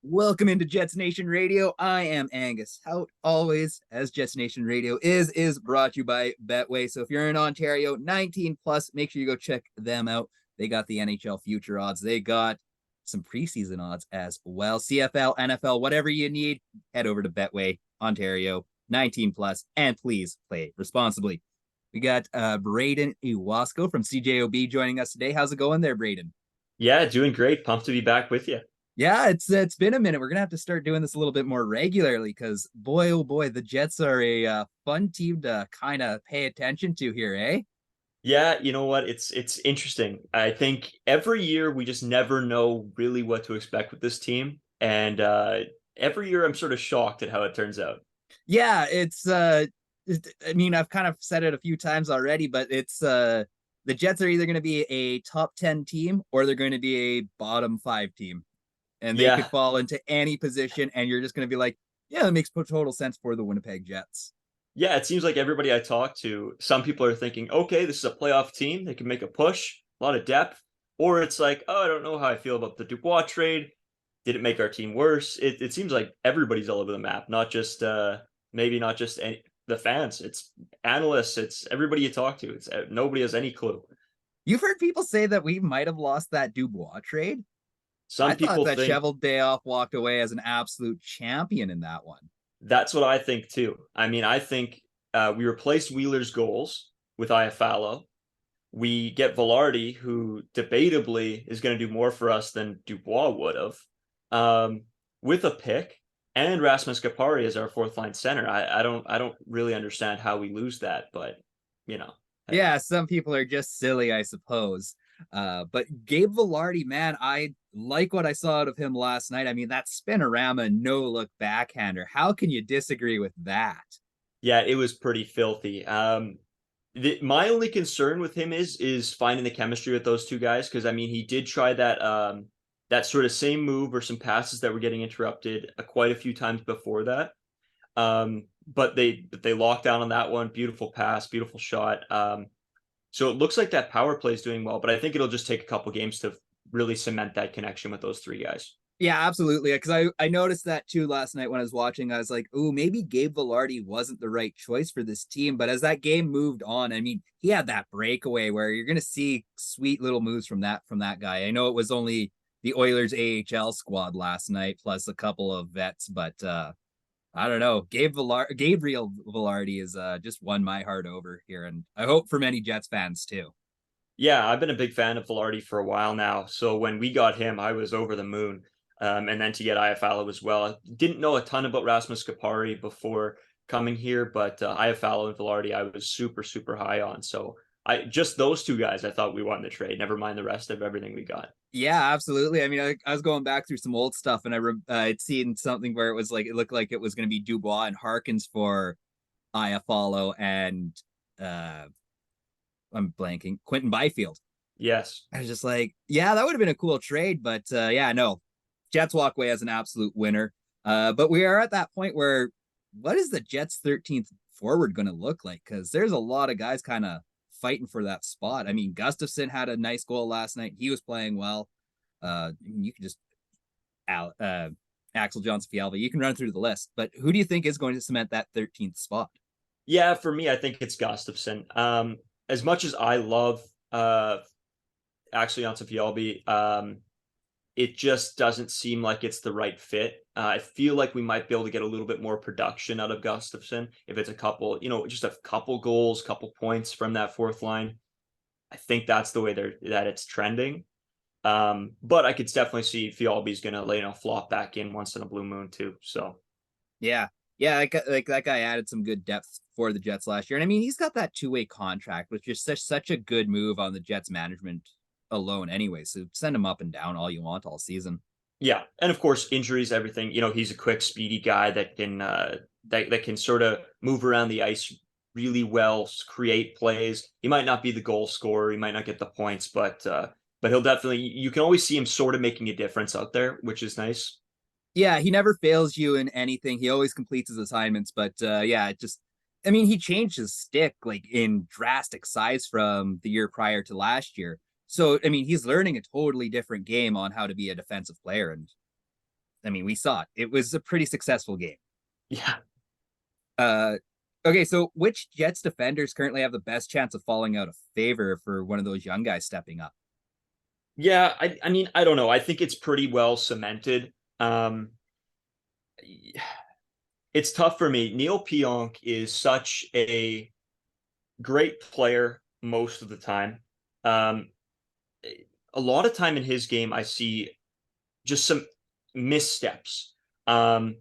Welcome into Jets Nation Radio. I am Angus Hout. Always, as Jets Nation Radio is brought to you by Betway. So if you're in Ontario, 19 plus, make sure you go check them out. They got the NHL future odds. They got some preseason odds as well. CFL, NFL, whatever you need, head over to Betway, Ontario, 19 plus, and please play responsibly. We got Brayden Ewasko from CJOB joining us today. How's it going there, Brayden? Yeah, doing great. Pumped to be back with you. Yeah, it's been a minute. We're gonna have to start doing this a little bit more regularly because boy, oh boy, the Jets are a fun team to kind of pay attention to here, eh? Yeah, you know what? It's interesting. I think every year we just never know really what to expect with this team, and every year I'm sort of shocked at how it turns out. Yeah, I mean, I've kind of said it a few times already, but it's the Jets are either going to be a top 10 team or they're going to be a bottom 5 team, and they could Yeah, fall into any position, and you're just going to be like, yeah, that makes total sense for the Winnipeg Jets. yeah. It seems like everybody I talk to, some people are thinking, okay, this is a playoff team. They can make a push, a lot of depth, or it's like, oh, I don't know how I feel about the Dubois trade. Did it make our team worse? It seems like everybody's all over the map, not just maybe not just the fans. It's analysts. It's everybody you talk to. It's nobody has any clue. You've heard people say that we might have lost that Dubois trade. I Some thought people that think Cheveldayoff walked away as an absolute champion in that one. that's what I think too. I mean, I think we replaced Wheeler's goals with Iafallo. We get Velarde, who debatably is going to do more for us than Dubois would have, with a pick, and Rasmus Kapari as our fourth line center. I don't really understand how we lose that, but you know, hey. Yeah, some people are just silly, I suppose. But Gabe Velarde, man, I like what I saw out of him last night. I mean, that spinorama no look backhander. How can you disagree with that? Yeah, it was pretty filthy. My only concern with him is finding the chemistry with those two guys because I mean he did try that sort of same move or some passes that were getting interrupted quite a few times before that. But they locked down on that one. Beautiful pass, beautiful shot. So it looks like that power play is doing well, but I think it'll just take a couple games to really cement that connection with those three guys. Yeah, absolutely. Because I noticed that too last night when I was watching. I was like, "Ooh, maybe Gabe Velarde wasn't the right choice for this team." But as that game moved on, I mean, he had that breakaway where you're going to see sweet little moves from that guy. I know it was only the Oilers AHL squad last night plus a couple of vets, but I don't know. Gabriel Velarde is just won my heart over here, and I hope for many Jets fans too. Yeah, I've been a big fan of Velarde for a while now. So when we got him, I was over the moon. And then to get Iafallo as well. I didn't know a ton about Rasmus Kapari before coming here, but Iafallo and Velarde I was super, super high on. So I just those two guys I thought we won the trade. Never mind the rest of everything we got. Yeah, absolutely. I mean, I was going back through some old stuff, and I'd seen something where it was like it looked like it was going to be Dubois and Harkins for Iafallo and uh I'm blanking Quentin Byfield. Yes. I was just like, yeah, that would have been a cool trade, but yeah, no, Jets walk away as an absolute winner. But we are at that point where what is the Jets 13th forward going to look like? Because there's a lot of guys kind of fighting for that spot. I mean, Gustafson had a nice goal last night. He was playing well. You can just Axel Johnson Fialva. You can run through the list, but who do you think is going to cement that 13th spot? Yeah, for me, I think it's Gustafson. As much as I love actually Janssen Fialbi, it just doesn't seem like it's the right fit. I feel like we might be able to get a little bit more production out of Gustafson if it's a couple, just a couple goals, couple points from that fourth line. I think that's the way that it's trending. But I could definitely see Fialbi's gonna, flop back in once in a blue moon too. So Yeah. Yeah, like that guy added some good depth for the Jets last year. And I mean, he's got that two-way contract, which is such a good move on the Jets management alone anyway. So send him up and down all you want all season. yeah, and of course injuries, everything. He's a quick, speedy guy that can that can sort of move around the ice really well, create plays. He might not be the goal scorer, he might not get the points, but he'll definitely. You can always see him sort of making a difference out there, which is nice. Yeah, he never fails you in anything. He always completes his assignments, but yeah, it just I mean, he changed his stick like in drastic size from the year prior to last year. So, I mean, he's learning a totally different game on how to be a defensive player. And I mean, we saw it. It was a pretty successful game. Yeah. Uh, okay, so which Jets defenders currently have the best chance of falling out of favor for one of those young guys stepping up? Yeah, I mean, I don't know. I think it's pretty well cemented. Um, it's tough for me. Neil Pionk is such a great player most of the time. Um, a lot of time in his game, I see just some missteps. Um,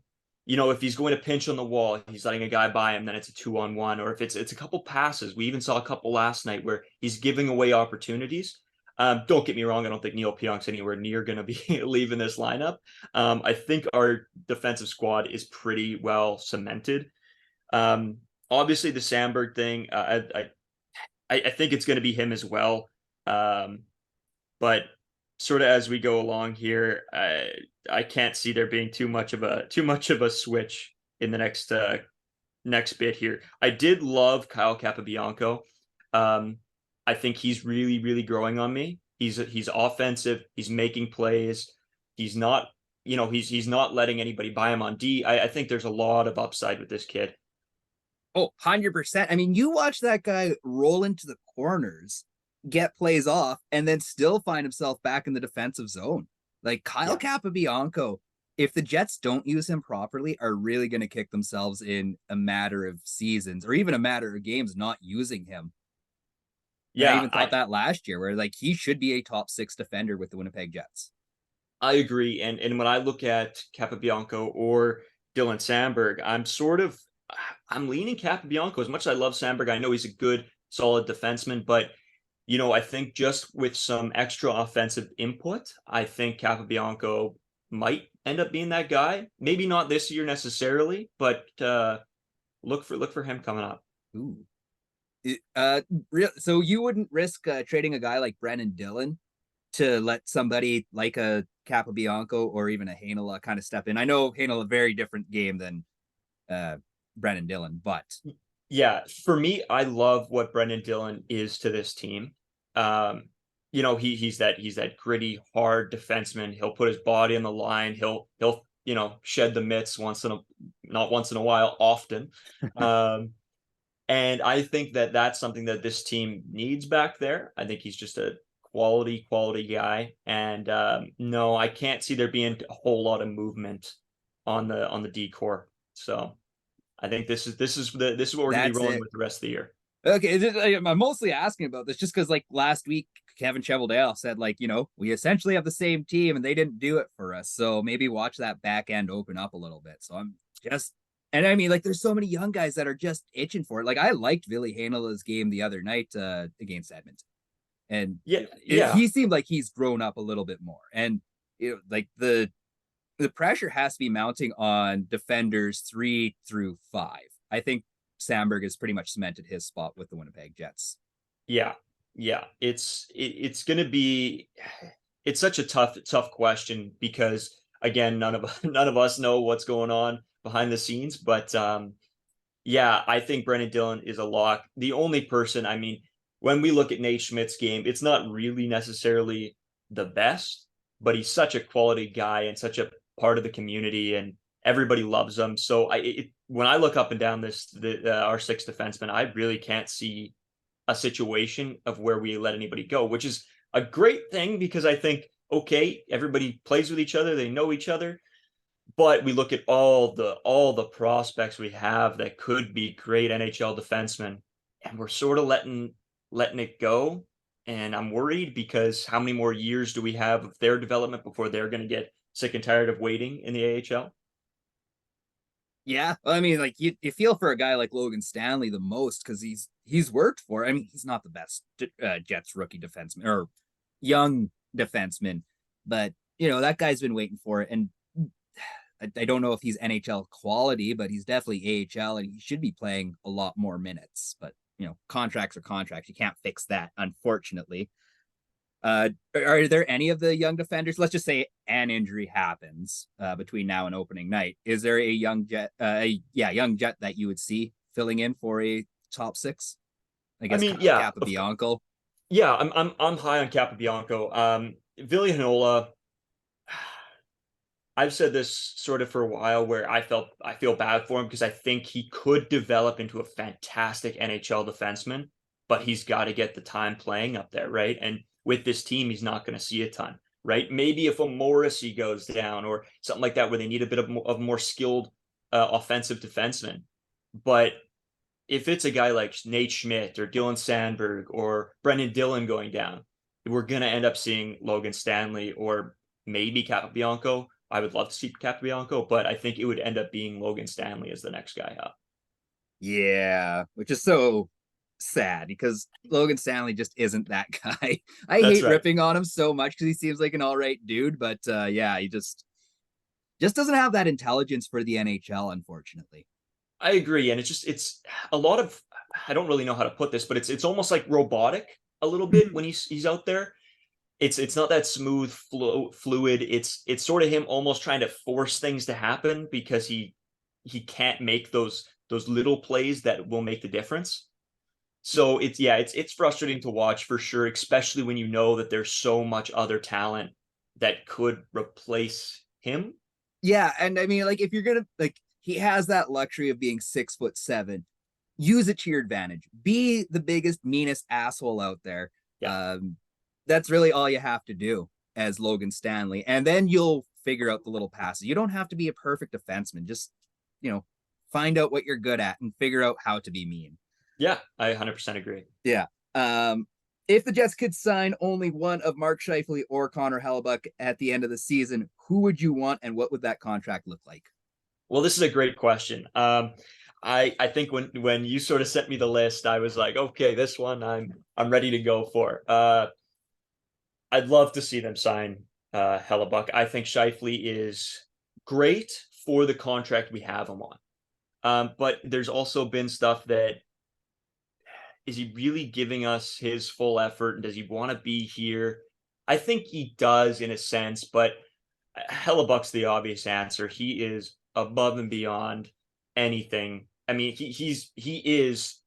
if he's going to pinch on the wall, he's letting a guy by him, then it's a 2-on-1. Or if it's a couple passes, we even saw a couple last night where he's giving away opportunities. Don't get me wrong, I don't think Neil Pionk's anywhere near going to be leaving this lineup. I think our defensive squad is pretty well cemented. Obviously, the Sandberg thing, I think it's going to be him as well. But sort of as we go along here, I can't see there being too much of a switch in the next bit here. I did love Kyle Capobianco. I think he's really, really growing on me. He's offensive. He's making plays. He's not, he's not letting anybody buy him on D. I think there's a lot of upside with this kid. Oh, 100%. I mean, you watch that guy roll into the corners, get plays off, and then still find himself back in the defensive zone. Like Kyle Capobianco, if the Jets don't use him properly, are really going to kick themselves in a matter of seasons or even a matter of games not using him. And I Yeah, even thought that last year, where like he should be a top 6 defender with the Winnipeg Jets. I agree. And when I look at Capobianco or Dylan Sandberg, I'm leaning Capobianco. As much as I love Sandberg, I know he's a good, solid defenseman, but I think just with some extra offensive input, I think Capobianco might end up being that guy. Maybe not this year necessarily, but look for him coming up. Ooh. So you wouldn't risk trading a guy like Brennan Dillon to let somebody like a Capobianco or even a Heinola kind of step in? I know Heinola a very different game than Brennan Dillon, but yeah, for me, I love what Brayden Dillon is to this team. He's that gritty, hard defenseman. He'll put his body on the line. He'll shed the mitts not once in a while, often. And I think that's something that this team needs back there. I think he's just a quality guy. And no, I can't see there being a whole lot of movement on the D core. So I think this is what we're gonna be rolling with the rest of the year. Okay, I'm mostly asking about this just because like last week Kevin Cheveldale said like we essentially have the same team and they didn't do it for us, so maybe watch that back end open up a little bit. So I'm just, and I mean like there's so many young guys that are just itching for it. Like I liked Ville Heinola's game the other night against Edmonton, and he seemed like he's grown up a little bit more, and like the pressure has to be mounting on defenders 3 through 5. I think Sandberg has pretty much cemented his spot with the Winnipeg Jets. Yeah. It's going to be, it's such a tough question because again, none of us know what's going on behind the scenes, but I think Brayden Dillon is a lock. The only person, I mean, when we look at Nate Schmidt's game, it's not really necessarily the best, but he's such a quality guy and such a part of the community, and everybody loves him. So when I look up and down our 6 defensemen, I really can't see a situation of where we let anybody go, which is a great thing because I think, okay, everybody plays with each other, they know each other, but we look at all the prospects we have that could be great NHL defensemen, and we're sort of letting it go. And I'm worried because how many more years do we have of their development before they're going to get sick and tired of waiting in the AHL? Yeah, I mean, like you feel for a guy like Logan Stanley the most because he's worked for. I mean, he's not the best Jets rookie defenseman or young defenseman, but that guy's been waiting for it. And I don't know if he's NHL quality, but he's definitely AHL, and he should be playing a lot more minutes. But contracts are contracts; you can't fix that, unfortunately. Are there any of the young defenders? Let's just say an injury happens between now and opening night. Is there a young Jet, young Jet that you would see filling in for a top 6? I guess. I mean, Capobianco. Yeah, I'm high on Capobianco. Ville Heinola, I've said this sort of for a while where I feel bad for him because I think he could develop into a fantastic NHL defenseman, but he's got to get the time playing up there, right? And with this team, he's not going to see a ton, right? Maybe if a Morrissey goes down or something like that, where they need a bit of more skilled offensive defenseman. But if it's a guy like Nate Schmidt or Dylan Sandberg or Brendan Dillon going down, we're going to end up seeing Logan Stanley or maybe Capobianco. I would love to see Capobianco, but I think it would end up being Logan Stanley as the next guy up. Yeah, which is so sad because Logan Stanley just isn't that guy. I That's hate right. ripping on him so much because he seems like an all right dude, but yeah, he just doesn't have that intelligence for the NHL, unfortunately. I agree, and it's a lot of, I don't really know how to put this, but it's almost like robotic a little bit when he's out there. It's not that smooth fluid. It's sort of him almost trying to force things to happen because he can't make those little plays that will make the difference. So it's frustrating to watch for sure, especially when you know that there's so much other talent that could replace him. Yeah, and I mean, like, if you're gonna like, he has that luxury of being 6'7". Use it to your advantage. Be the biggest, meanest asshole out there. Yeah. That's really all you have to do as Logan Stanley, and then you'll figure out the little passes. You don't have to be a perfect defenseman. Just find out what you're good at and figure out how to be mean. Yeah, I 100% agree. Yeah. If the Jets could sign only one of Mark Scheifele or Connor Hellebuck at the end of the season, who would you want, and what would that contract look like? Well, this is a great question. I think when you sort of sent me the list, I was like, okay, this one I'm ready to go for. I'd love to see them sign Hellebuck. I think Scheifele is great for the contract we have him on. But there's also been stuff that, is he really giving us his full effort? And does he want to be here? I think he does in a sense, but Hellebuck's the obvious answer. He is above and beyond anything. I mean, he is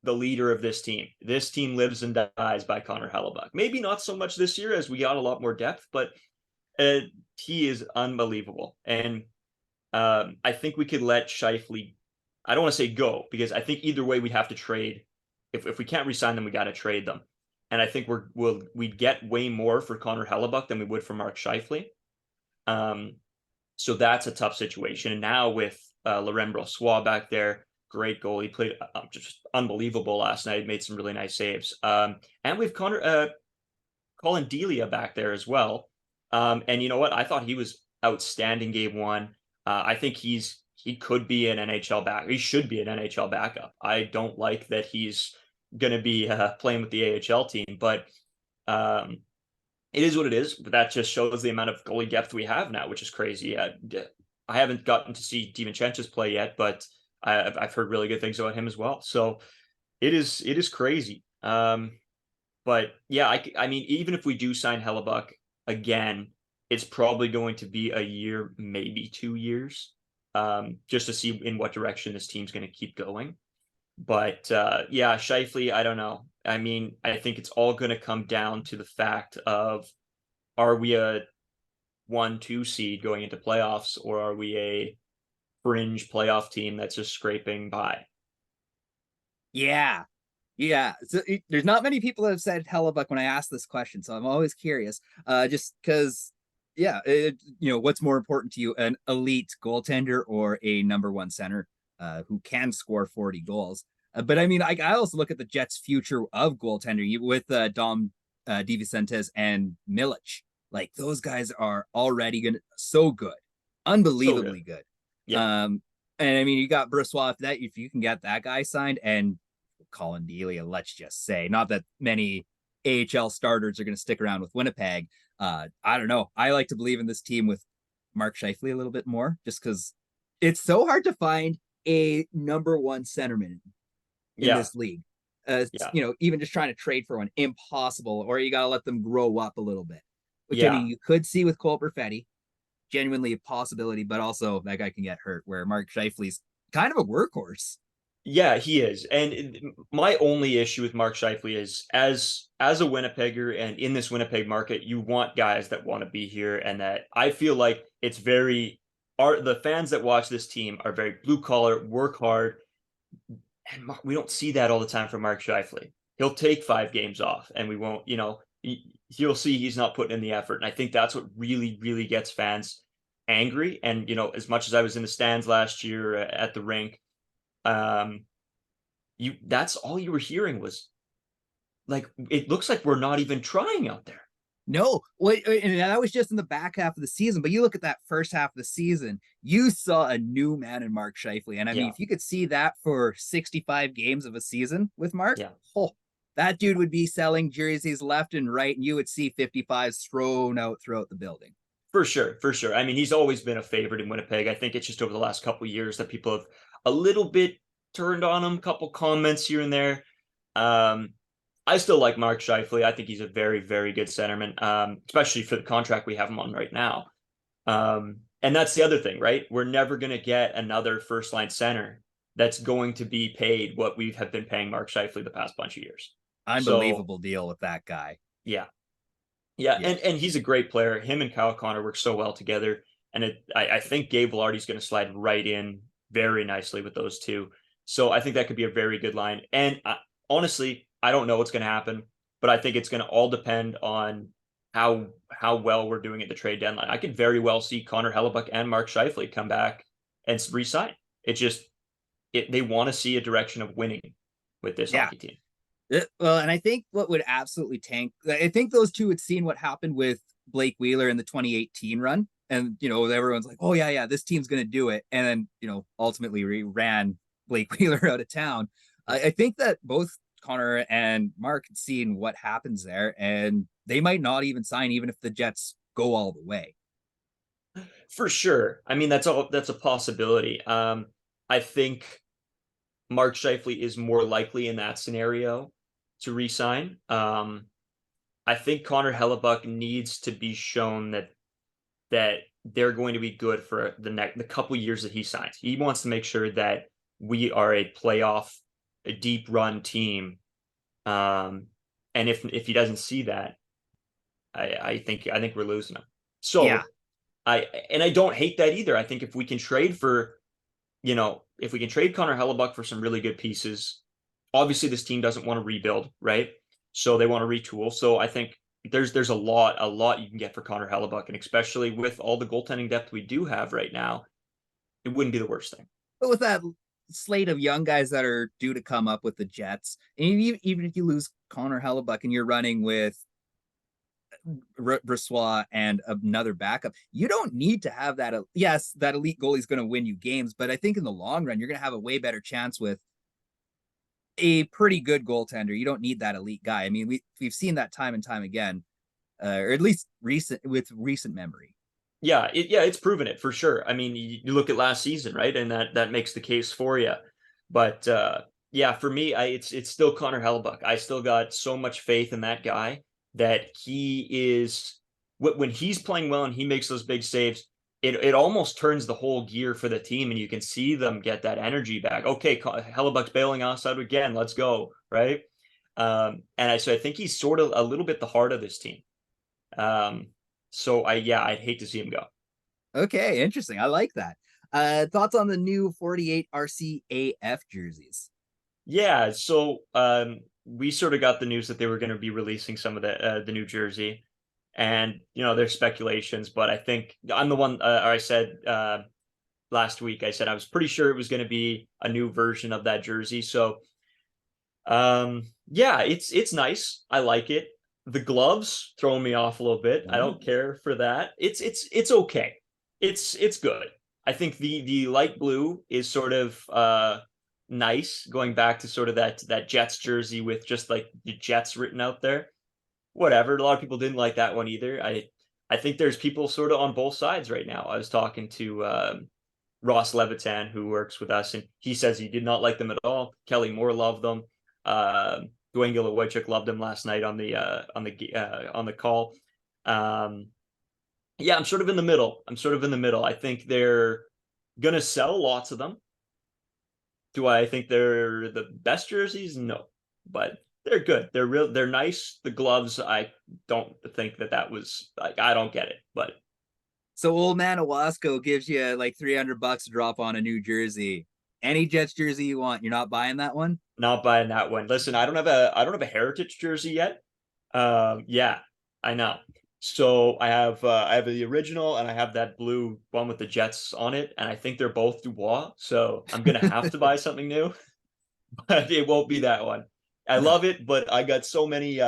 the leader of this team. This team lives and dies by Connor Hellebuck. Maybe not so much this year as we got a lot more depth, but he is unbelievable. And I think we could let Scheifele, I don't want to say go, because I think either way we'd have to trade. If we can't re-sign them, we got to trade them. And I think we'd get way more for Connor Hellebuck than we would for Mark Scheifele. So that's a tough situation. And now with Laurent Brossoit back there, great goal. He played just unbelievable last night. Made some really nice saves. And we've Colin Delia back there as well. And you know what? I thought he was outstanding game one. I think he could be an NHL back. He should be an NHL backup. I don't like that he's going to be playing with the AHL team, but it is what it is. But that just shows the amount of goalie depth we have now, which is crazy. I haven't gotten to see DiVincenzo's play yet, but I've heard really good things about him as well. So it is crazy. But yeah, I mean, even if we do sign Hellebuck again, it's probably going to be a year, maybe 2 years, just to see in what direction this team's going to keep going. But yeah, Scheifele, I don't know. I mean, I think it's all going to come down to the fact of, are we a 1-2 seed going into playoffs, or are we a fringe playoff team that's just scraping by? Yeah. Yeah. So there's not many people that have said Hellebuck when I ask this question, so I'm always curious. Just because, yeah, what's more important to you, an elite goaltender or a number one center who can score 40 goals? But I mean, I also look at the Jets' future of goaltending with Dom DiVincenzo and Milic. Like, those guys are already so good, unbelievably good. Yeah. And I mean, you got Brossoit after that. If you can get that guy signed, and Colin Delia, let's just say, not that many AHL starters are going to stick around with Winnipeg. I don't know. I like to believe in this team with Mark Scheifele a little bit more, just because it's so hard to find a number one centerman in this league. Even just trying to trade for one, impossible, or you got to let them grow up a little bit, which I mean, you could see with Cole Perfetti, genuinely a possibility, but also that guy can get hurt, where Mark Scheifele's kind of a workhorse. Yeah, he is. And my only issue with Mark Scheifele is, as a Winnipegger and in this Winnipeg market, you want guys that want to be here, and that I feel like It's very the fans that watch this team are very blue collar, work hard, and we don't see that all the time from Mark Scheifele. He'll take 5 games off, and we won't. You'll see he's not putting in the effort, and I think that's what really, really gets fans angry. And as much as I was in the stands last year at the rink, that's all you were hearing was like, it looks like we're not even trying out there. No, and that was just in the back half of the season. But you look at that first half of the season, you saw a new man in Mark Scheifele. And I mean, Yeah. if you could see that for 65 games of a season with Mark, Yeah. that dude would be selling jerseys left and right, and you would see 55s thrown out throughout the building. For sure, for sure. I mean, he's always been a favorite in Winnipeg. I think it's just over the last couple of years that people have a little bit turned on him, couple comments here and there. I still like Mark Scheifele. I think he's a very, very good centerman, especially for the contract we have him on right now. And that's the other thing, right? We're never going to get another first line center that's going to be paid what we have been paying Mark Scheifele the past bunch of years. Unbelievable deal with that guy. Yeah. Yeah, and he's a great player. Him and Kyle Connor work so well together. And I think Gabe Velarde's going to slide right in very nicely with those two. So I think that could be a very good line. And honestly, I don't know what's going to happen, but I think it's going to all depend on how well we're doing at the trade deadline. I could very well see Connor Hellebuck and Mark Scheifele come back and re-sign. They want to see a direction of winning with this hockey team. Well, and I think what would absolutely tank, I think those two had seen what happened with Blake Wheeler in the 2018 run. And, everyone's like, oh, yeah, this team's going to do it. And then, ultimately ran Blake Wheeler out of town. I think that both Connor and Mark had seen what happens there, and they might not even sign, even if the Jets go all the way. For sure. I mean, that's a possibility. I think Mark Scheifele is more likely in that scenario to re-sign. I think Connor Hellebuck needs to be shown that they're going to be good for the couple years that he signs. He wants to make sure that we are a deep run team. And if he doesn't see that, I think we're losing him. So yeah. I don't hate that either. I think if we can trade for, if we can trade Connor Hellebuck for some really good pieces, obviously this team doesn't want to rebuild, right? So they want to retool. So I think there's a lot you can get for Connor Hellebuck, and especially with all the goaltending depth we do have right now, it wouldn't be the worst thing. But with that slate of young guys that are due to come up with the Jets, and even if you lose Connor Hellebuck and you're running with Brossoit and another backup, you don't need to have that. Yes, that elite goalie is going to win you games, but I think in the long run, you're going to have a way better chance with a pretty good goaltender. You don't need that elite guy. I mean, we've seen that time and time again, or at least recent memory. Yeah, it's proven it for sure. I mean, you look at last season, right, and that makes the case for you. But yeah, for me, it's still Connor Hellebuck. I still got so much faith in that guy that he is, when he's playing well and he makes those big saves, it almost turns the whole gear for the team, and you can see them get that energy back. Okay, Hellebuck's bailing us out again. Let's go, right? And so I think he's sort of a little bit the heart of this team. So I'd hate to see him go. Okay, interesting. I like that. Thoughts on the new 48 RCAF jerseys? Yeah, so we sort of got the news that they were going to be releasing some of the new jersey, and there's speculations, but I think I'm the one. I said last week, I said I was pretty sure it was going to be a new version of that jersey. So yeah, it's nice. I like it. The gloves throwing me off a little bit. I don't care for that. It's okay. It's good. I think the light blue is sort of nice, going back to sort of that Jets jersey with just like the Jets written out there. Whatever. A lot of people didn't like that one either. I think there's people sort of on both sides right now. I was talking to Ross Levitan, who works with us, and he says he did not like them at all. Kelly Moore loved them. Dwayne Gilowaychuk loved him last night on the call. Yeah, I'm sort of in the middle. I think they're gonna sell lots of them. Do I think they're the best jerseys? No, but they're good. They're nice. The gloves, I don't think that was like, I don't get it, but So old man Ewasko gives you like $300 to drop on a new jersey. Any Jets jersey you want, you're not buying that one? Not buying that one. Listen, I don't have a heritage jersey yet. Yeah, I know. So I have the original and I have that blue one with the Jets on it, and I think they're both Dubois. So I'm gonna have to buy something new, but it won't be that one. I No. love it, but I got so many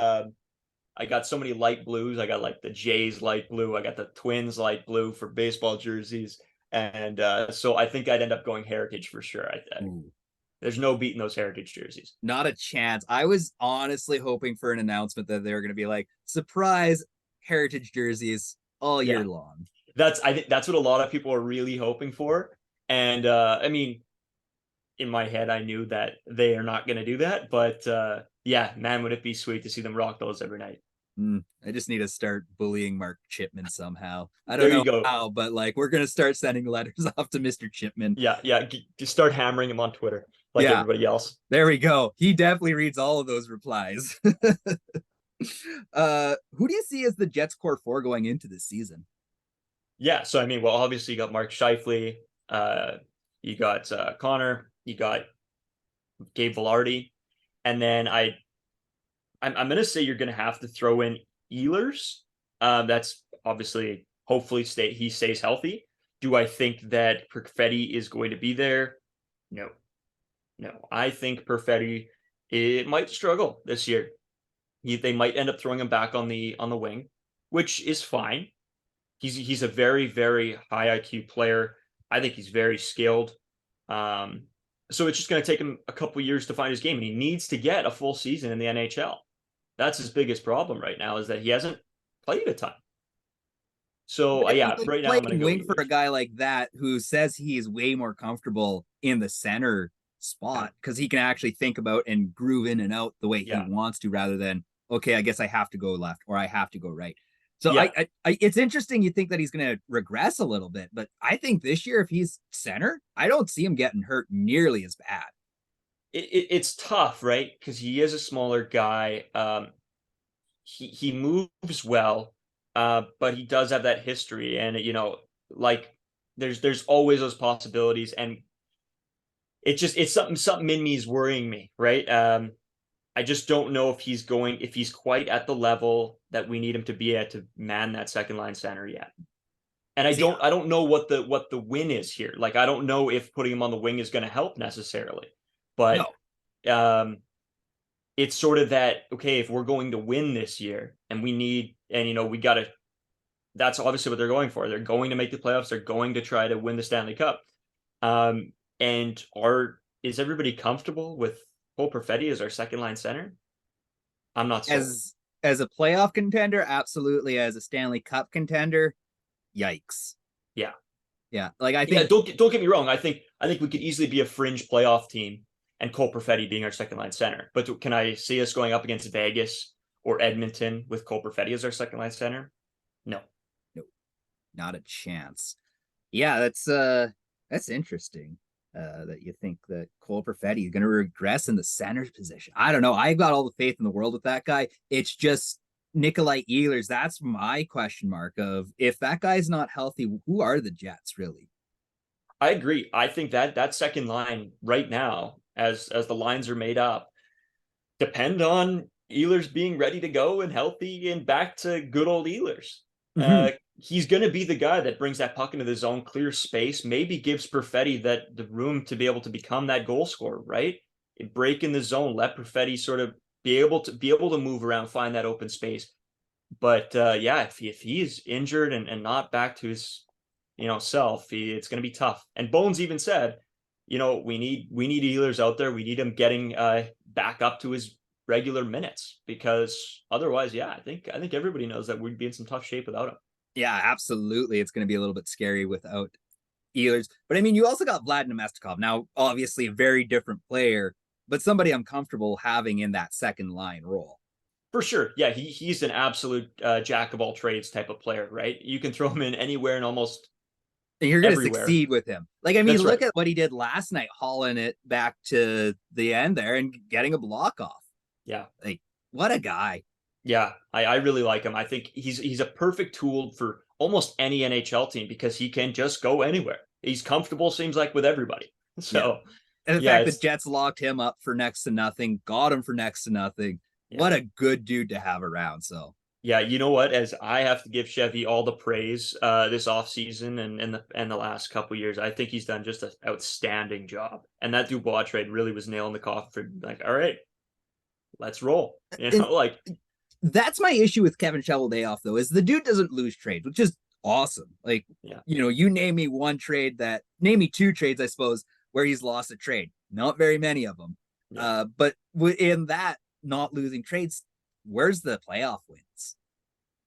light blues. I got like the Jays light blue. I got the Twins light blue for baseball jerseys, and so I think I'd end up going heritage for sure. Ooh. There's no beating those heritage jerseys. Not a chance. I was honestly hoping for an announcement that they were going to be like, surprise heritage jerseys all Yeah, year long. I think that's what a lot of people are really hoping for. And I mean, in my head, I knew that they are not going to do that. But yeah, man, would it be sweet to see them rock those every night? I just need to start bullying Mark Chipman somehow. I don't There you know go. how, but like we're gonna start sending letters off to Mr. Chipman. Yeah, yeah. Just start hammering him on Twitter like Yeah, everybody else. there we go. He definitely reads all of those replies. Who do you see as the Jets core four going into this season? Yeah. So I mean, well, obviously you got Mark Scheifele, you got Connor, you got Gabe Velarde, and then I'm gonna say you're gonna have to throw in Ehlers. That's obviously hopefully he stays healthy. Do I think that Perfetti is going to be there? No, no. I think Perfetti it might struggle this year. They might end up throwing him back on the wing, which is fine. He's a very high IQ player. I think he's very skilled. Um, so it's just going to take him a couple years to find his game, and he needs to get a full season in the NHL. That's his biggest problem right now is that he hasn't played a ton. So But if he's yeah, like right now I'm going playing to go wing for a Ehlers. guy like that who says he is way more comfortable in the center spot because he can actually think about and groove in and out the way he Yeah, wants to rather than okay, I guess I have to go left or I have to go right. So yeah. it's interesting you think that he's going to regress a little bit, but I think this year if he's center, I don't see him getting hurt nearly as bad. It's tough, right? Because he is a smaller guy. He moves well, but he does have that history, and like there's always those possibilities, and it's something in me is worrying me, right? I just don't know if he's quite at the level that we need him to be at to man that second line center yet. And See, I don't know what the win is here. Like I don't know if putting him on the wing is going to help necessarily, but no, um, it's sort of that okay if we're going to win this year and we got to. That's obviously what they're going for. They're going to make the playoffs. They're going to try to win the Stanley Cup. And is everybody comfortable with Cole Perfetti as our second line center? I'm not sold. as a playoff contender, absolutely. As a Stanley Cup contender, yikes. Yeah. Yeah, like I Yeah, think don't get me wrong. I think we could easily be a fringe playoff team and Cole Perfetti being our second line center. But can I see us going up against Vegas or Edmonton with Cole Perfetti as our second line center? No. no, not a chance. Yeah, that's interesting. That you think that Cole Perfetti is going to regress in the center position. I don't know. I've got all the faith in the world with that guy. It's just Nikolai Ehlers. That's my question mark of if that guy's not healthy, who are the Jets really? I agree. I think that second line right now, as the lines are made up, depend on Ehlers being ready to go and healthy and back to good old Ehlers. Mm-hmm. He's going to be the guy that brings that puck into the zone, clear space, maybe gives Perfetti the room to be able to become that goal scorer, right? Break in the zone, let Perfetti sort of be able to move around, find that open space. But yeah, if he's injured and not back to his self, it's going to be tough. And Bones even said, we need Ehlers out there. We need him getting back up to his regular minutes because otherwise, yeah, I think everybody knows that we'd be in some tough shape without him. Yeah, absolutely. It's going to be a little bit scary without Ehlers. But I mean, you also got Vlad Nemestikov. Now, obviously, a very different player, but somebody I'm comfortable having in that second line role. For sure. Yeah, he's an absolute jack of all trades type of player, right? You can throw him in anywhere and almost And you're going to everywhere. succeed with him. Like, I mean, That's look right. at what he did last night, hauling it back to the end there and getting a block off. Yeah. Like, what a guy. Yeah, I really like him. I think he's a perfect tool for almost any NHL team because he can just go anywhere. He's comfortable, seems like, with everybody. So, and the yeah, fact that Jets locked him up for next to nothing, got him for next to nothing. yeah. What a good dude to have around. So, yeah, you know what? As I have to give Chevy all the praise this offseason and the last couple years, I think he's done just an outstanding job. And that Dubois trade really was nailing the coffin for like, all right, let's roll. You know, and like that's my issue with Kevin Shoveldayoff, though, is the dude doesn't lose trades, which is awesome. Like, yeah, you name me name me two trades, I suppose, where he's lost a trade. Not very many of them. yeah. But in that not losing trades, where's the playoff wins?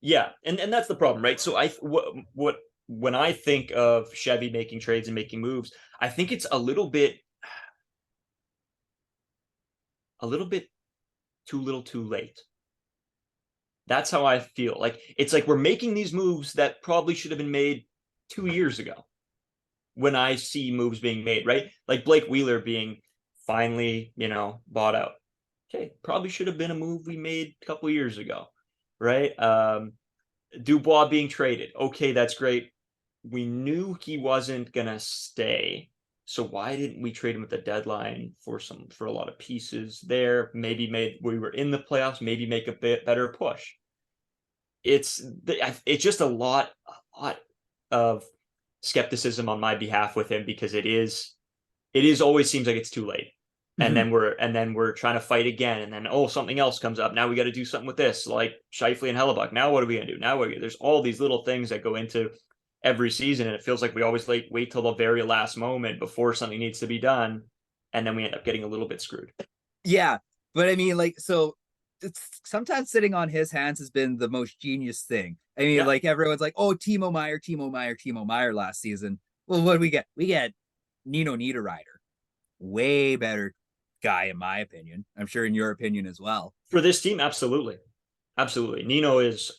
Yeah, and that's the problem, right? So what when I think of Chevy making trades and making moves, I think it's a little bit too little too late. That's how I feel. Like it's like we're making these moves that probably should have been made 2 years ago when I see moves being made, right? Like Blake Wheeler being finally, bought out. Okay, probably should have been a move we made a couple years ago, right? Dubois being traded. Okay, that's great. We knew he wasn't gonna stay. So why didn't we trade him at the deadline for a lot of pieces there? Maybe we were in the playoffs, maybe make a bit better push. It's just a lot of skepticism on my behalf with him because it is always seems like it's too late. And Mm-hmm. then we're trying to fight again, and then something else comes up. Now we got to do something with this, like Scheifele and Hellebuck. Now what are we gonna do? There's all these little things that go into every season, and it feels like we always wait till the very last moment before something needs to be done, and then we end up getting a little bit screwed. Yeah, but I mean, like, so it's sometimes sitting on his hands has been the most genius thing. I mean, Yeah, like everyone's like, "Oh, Timo Meyer last season." Well, what do we get? We get Nino Niederreiter, way better guy in my opinion. I'm sure in your opinion as well. for this team, absolutely, absolutely. Nino is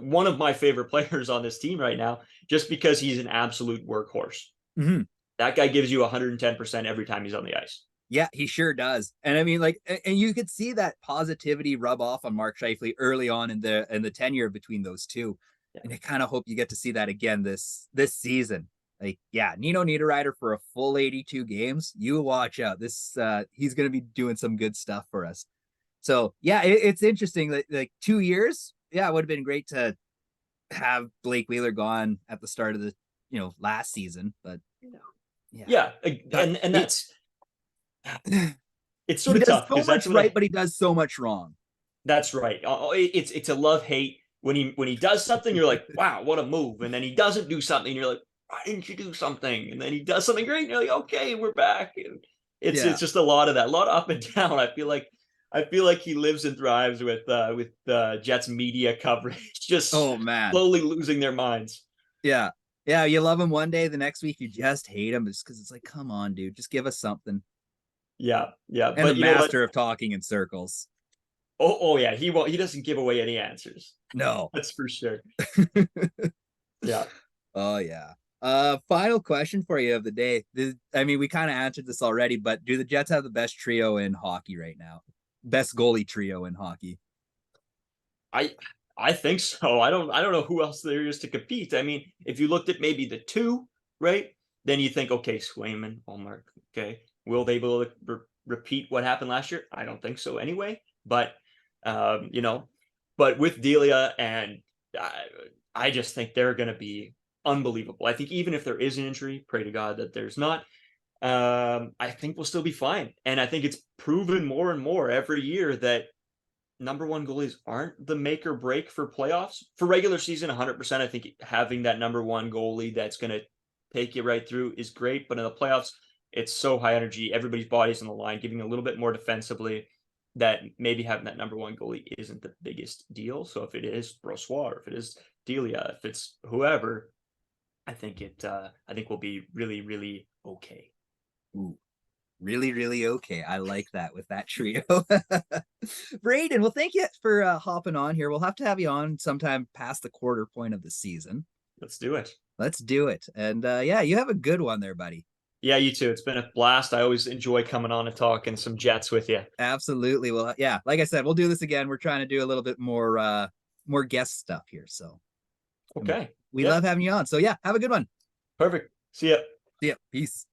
one of my favorite players on this team right now, just because he's an absolute workhorse. Mm-hmm. That guy gives you 110% every time he's on the ice. Yeah, he sure does. And I mean, like, and you could see that positivity rub off on Mark Scheifele early on in the tenure between those two. Yeah. And I kind of hope you get to see that again this season. Like, yeah, Nino Niederreiter for a full 82 games. You watch out. He's gonna be doing some good stuff for us. So yeah, it's interesting that like 2 years, yeah, it would have been great to have Blake Wheeler gone at the start of the last season, but yeah, Yeah, but and that's it's he sort of does tough so because much right, but he does so much wrong. that's right. It's a love hate when he does something. You're like, wow, what a move, and then he doesn't do something. You're like, why didn't you do something? And then he does something great, and you're like, okay, we're back. And Yeah. it's just a lot of that, a lot of up and down. I feel like he lives and thrives with Jets media coverage, just Oh man. slowly losing their minds. Yeah. Yeah. You love him one day, the next week you just hate him just because it's like, come on, dude, just give us something. Yeah, yeah, And the but you know what? master of talking in circles. Oh yeah, he won't. He doesn't give away any answers. No. That's for sure. Yeah. Oh yeah. Final question for you of the day. I mean, we kind of answered this already, but do the Jets have the best trio in hockey right now? Best goalie trio in hockey? I I think so. I don't know who else there is to compete. I mean, if you looked at maybe the two, right? Then you think, okay, Swayman, Allmark, okay. Will they be able to repeat what happened last year? I don't think so anyway. But um, you know, but with Delia and I just think they're going to be unbelievable. I think even if there is an injury, pray to God that there's not. I think we'll still be fine. And I think it's proven more and more every year that number one goalies aren't the make or break for playoffs. For regular season, 100%. I think having that number one goalie that's going to take you right through is great. But in the playoffs, it's so high energy. Everybody's body's on the line, giving a little bit more defensively. That maybe having that number one goalie isn't the biggest deal. So if it is Brossoit, if it is Delia, if it's whoever, I think we'll be really, really okay. Ooh, really, really okay. I like that with that trio. Brayden, well, thank you for hopping on here. We'll have to have you on sometime past the quarter point of the season. Let's do it. Let's do it. And yeah, you have a good one there, buddy. Yeah, you too. It's been a blast. I always enjoy coming on and talking some Jets with you. Absolutely. Well, yeah, like I said, we'll do this again. We're trying to do a little bit more guest stuff here. So we'll Okay. we Yeah. love having you on. So yeah, have a good one. Perfect. See ya. See ya. Peace.